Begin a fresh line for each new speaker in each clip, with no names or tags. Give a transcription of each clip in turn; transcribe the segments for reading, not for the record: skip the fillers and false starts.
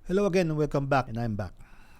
Hello again and welcome back, and I'm back.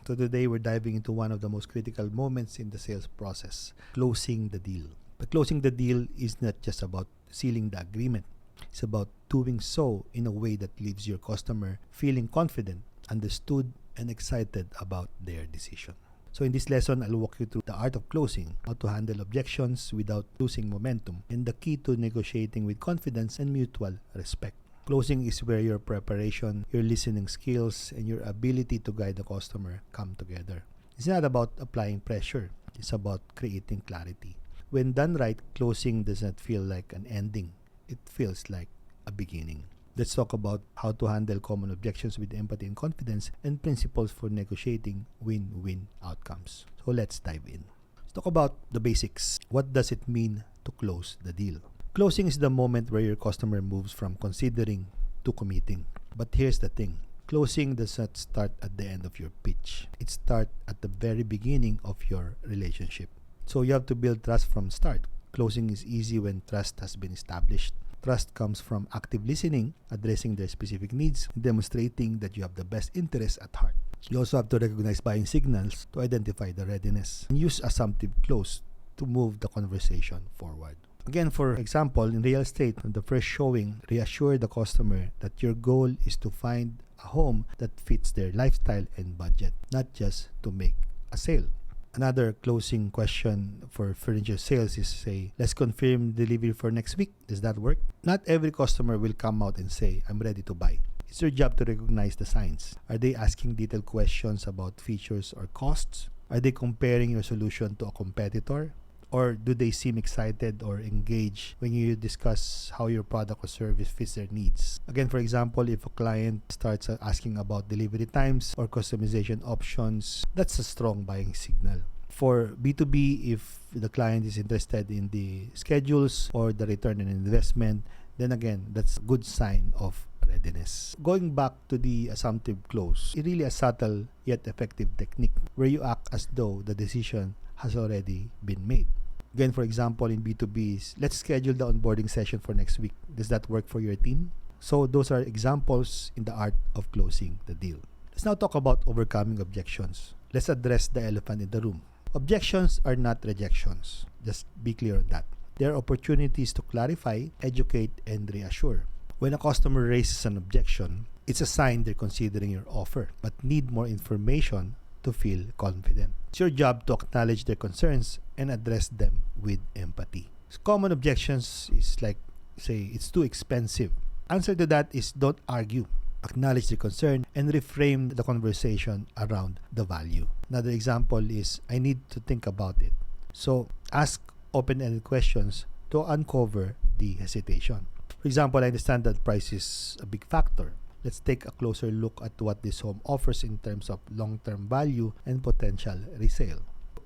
So today we're diving into one of the most critical moments in the sales process, closing the deal. But closing the deal is not just about sealing the agreement. It's about doing so in a way that leaves your customer feeling confident, understood, and excited about their decision. So in this lesson, I'll walk you through the art of closing, how to handle objections without losing momentum, and the key to negotiating with confidence and mutual respect. Closing is where your preparation, your listening skills, and your ability to guide the customer come together. It's not about applying pressure, it's about creating clarity. When done right, closing does not feel like an ending, it feels like a beginning. Let's talk about how to handle common objections with empathy and confidence, and principles for negotiating win-win outcomes. So let's dive in. Let's talk about the basics. What does it mean to close the deal? Closing is the moment where your customer moves from considering to committing. But here's the thing. Closing does not start at the end of your pitch. It starts at the very beginning of your relationship. So you have to build trust from start. Closing is easy when trust has been established. Trust comes from active listening, addressing their specific needs, and demonstrating that you have the best interests at heart. You also have to recognize buying signals to identify the readiness and use assumptive close to move the conversation forward. Again, for example, in real estate, on the first showing, reassure the customer that your goal is to find a home that fits their lifestyle and budget, not just to make a sale. Another closing question for furniture sales is, say, let's confirm delivery for next week. Does that work? Not every customer will come out and say, I'm ready to buy. It's your job to recognize the signs. Are they asking detailed questions about features or costs? Are they comparing your solution to a competitor? Or do they seem excited or engaged when you discuss how your product or service fits their needs? Again, for example, if a client starts asking about delivery times or customization options, that's a strong buying signal. For B2B, if the client is interested in the schedules or the return on investment, then again, that's a good sign of readiness. Going back to the assumptive close, it's really a subtle yet effective technique where you act as though the decision has already been made. Again, for example, in B2Bs, let's schedule the onboarding session for next week. Does that work for your team? So those are examples in the art of closing the deal. Let's now talk about overcoming objections. Let's address the elephant in the room. Objections are not rejections. Just be clear on that. They are opportunities to clarify, educate, and reassure. When a customer raises an objection, it's a sign they're considering your offer, but need more information to feel confident. It's your job to acknowledge their concerns and address them with empathy. So common objections is like, say, it's too expensive. Answer to that is don't argue. Acknowledge the concern and reframe the conversation around the value. Another example is, I need to think about it. So ask open-ended questions to uncover the hesitation. For example, I understand that price is a big factor. Let's take a closer look at what this home offers in terms of long-term value and potential resale.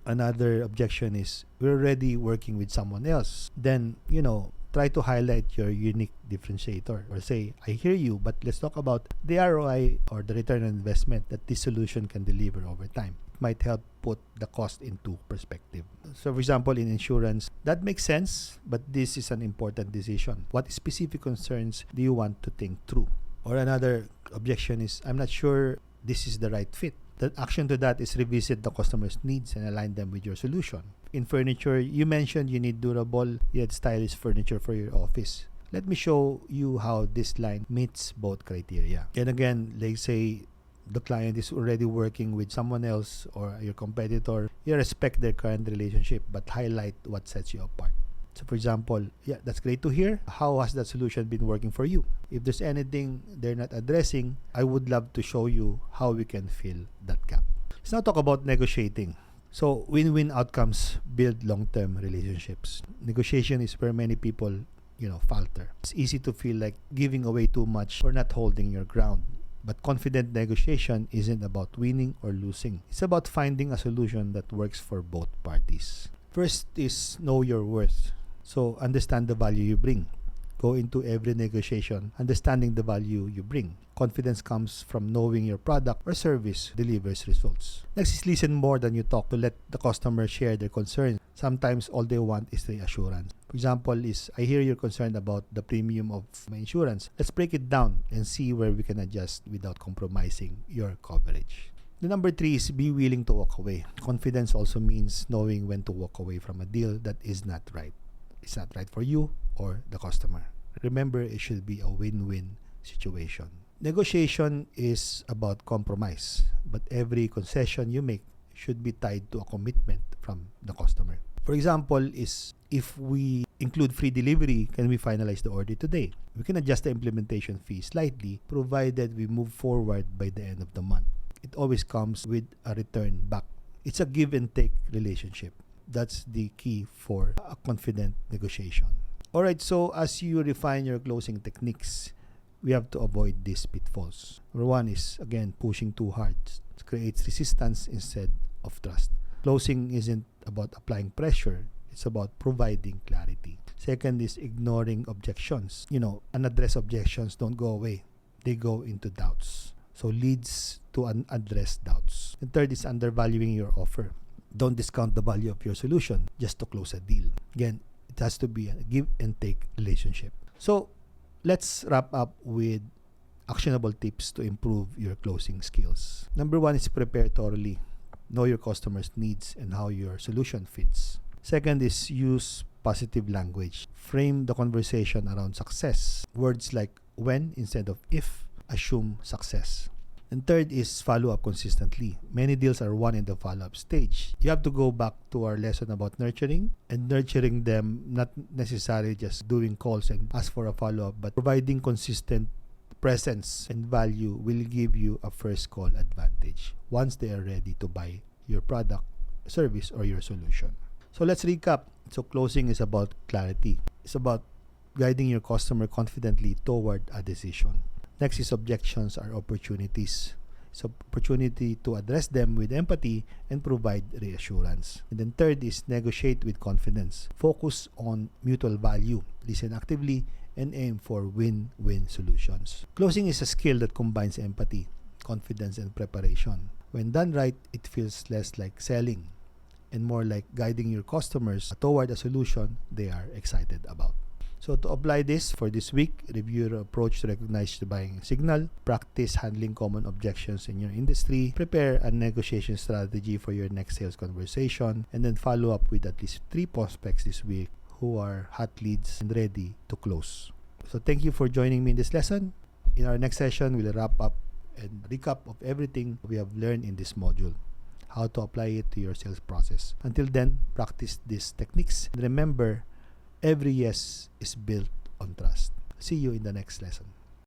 Another objection is, we're already working with someone else. Then, try to highlight your unique differentiator, or say, I hear you, but let's talk about the ROI or the return on investment that this solution can deliver over time. It might help put the cost into perspective. So for example, in insurance, that makes sense, but this is an important decision. What specific concerns do you want to think through? Or another objection is, I'm not sure this is the right fit. The action to that is revisit the customer's needs and align them with your solution. In furniture, you mentioned you need durable yet stylish furniture for your office. Let me show you how this line meets both criteria. And again, like say the client is already working with someone else or your competitor, you respect their current relationship but highlight what sets you apart. So for example, yeah, that's great to hear. How has that solution been working for you? If there's anything they're not addressing, I would love to show you how we can fill that gap. Let's now talk about negotiating. So win-win outcomes build long-term relationships. Negotiation is where many people, falter. It's easy to feel like giving away too much or not holding your ground. But confident negotiation isn't about winning or losing. It's about finding a solution that works for both parties. First is know your worth. So understand the value you bring. Go into every negotiation understanding the value you bring. Confidence comes from knowing your product or service delivers results. Next is listen more than you talk, to let the customer share their concerns. Sometimes all they want is reassurance. For example, is I hear you're concerned about the premium of my insurance. Let's break it down and see where we can adjust without compromising your coverage. The number 3 is be willing to walk away. Confidence also means knowing when to walk away from a deal that is not right. It's not right for you or the customer. Remember, it should be a win-win situation. Negotiation is about compromise, but every concession you make should be tied to a commitment from the customer. For example, is if we include free delivery, can we finalize the order today? We can adjust the implementation fee slightly, provided we move forward by the end of the month. It always comes with a return back. It's a give and take relationship. That's the key for a confident negotiation. Alright, so as you refine your closing techniques, we have to avoid these pitfalls. Number 1 is, again, pushing too hard. It creates resistance instead of trust. Closing isn't about applying pressure. It's about providing clarity. Second is ignoring objections. Unaddressed objections don't go away. They go into doubts. So leads to unaddressed doubts. And third is undervaluing your offer. Don't discount the value of your solution just to close a deal. Again, it has to be a give and take relationship. So let's wrap up with actionable tips to improve your closing skills. Number 1 is prepare thoroughly. Know your customer's needs and how your solution fits. Second is use positive language. Frame the conversation around success. Words like when instead of if assume success. And third is follow up consistently. Many deals are won in the follow-up stage. You have to go back to our lesson about nurturing, and nurturing them, not necessarily just doing calls and ask for a follow-up, but providing consistent presence and value will give you a first call advantage once they are ready to buy your product, service, or your solution. So let's recap. So closing is about clarity. It's about guiding your customer confidently toward a decision. Next is objections are opportunities. It's an opportunity to address them with empathy and provide reassurance. And then third is negotiate with confidence. Focus on mutual value. Listen actively and aim for win-win solutions. Closing is a skill that combines empathy, confidence, and preparation. When done right, it feels less like selling and more like guiding your customers toward a solution they are excited about. So to apply this for this week, review your approach to recognize the buying signal, practice handling common objections in your industry, prepare a negotiation strategy for your next sales conversation, and then follow up with at least 3 prospects this week who are hot leads and ready to close. So thank you for joining me in this lesson. In our next session, we'll wrap up and recap of everything we have learned in this module, how to apply it to your sales process. Until then, practice these techniques. And remember, every yes is built on trust. See you in the next lesson.